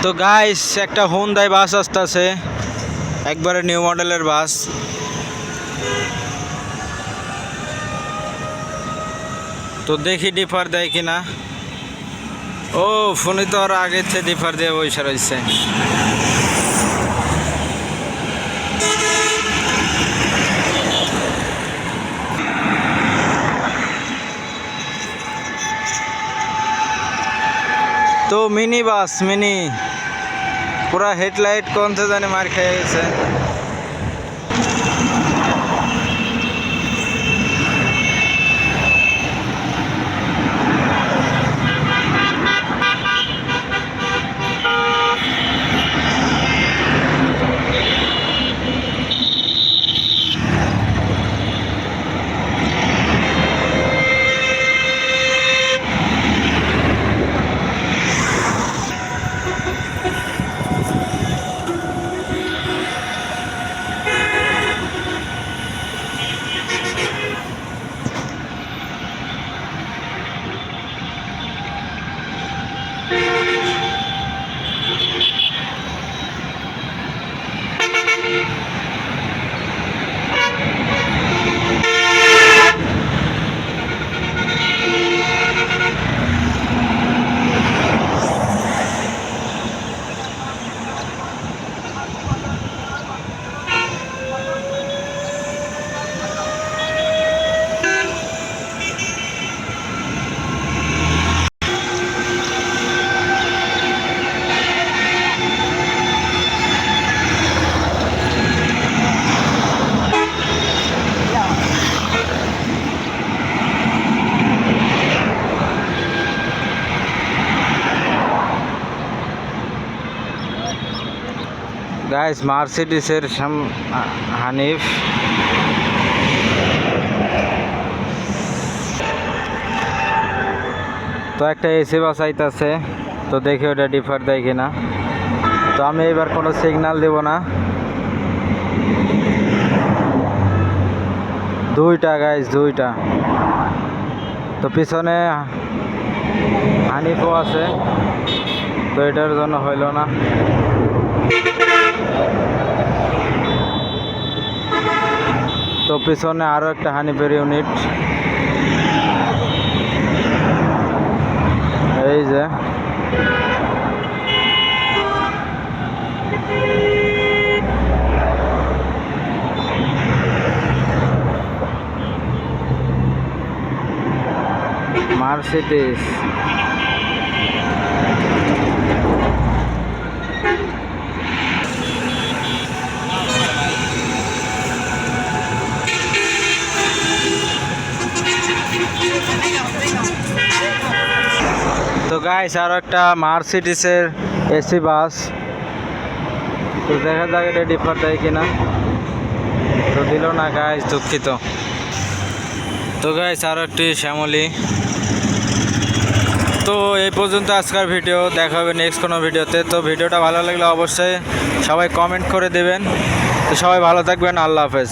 তো গাইস একটা হুন্ডাই বাস আসতেছে, একবারে নিউ মডেলের বাস। তো দেখি ডিফার দেয় কিনা। ও ফোনে তো আর আগের থেকে ডিফার দিয়ে বসে রয়েছে। তো মিনি বাস, মিনি পুরা হেডলাইট কোন থেকে জানি মার খেয়ে গেছে। গাইস মার্সিডিসের হানিফ। তো একটা এসি বাস আইতাছে, তো দেখি ওটা ডিফার দেয় কিনা। তো আমি এবার কোনো সিগন্যাল দেব না। দুইটা গাইস, দুইটা। তো পিছনে হানিফও আছে, তো এটার জন্য হইল না। তো পিছনে আরো একটা হানিফের ইউনিট, এই যে। মার্সিডিস। তো গাইস আরো একটা মার্সিডিসের এসি বাস, তো দেখা যাক এটা ডিফার দেয় কিনা। তো দিল না গাইস, দুঃখিত। তো গাইস আরো একটি শ্যামলী। তো এই পর্যন্ত আজকের ভিডিও, দেখা হবে নেক্সট কোনো ভিডিওতে। তো ভিডিওটা ভালো লাগলে অবশ্যই সবাই কমেন্ট করে দেবেন। তো সবাই ভালো থাকবেন, আল্লাহ হাফেজ।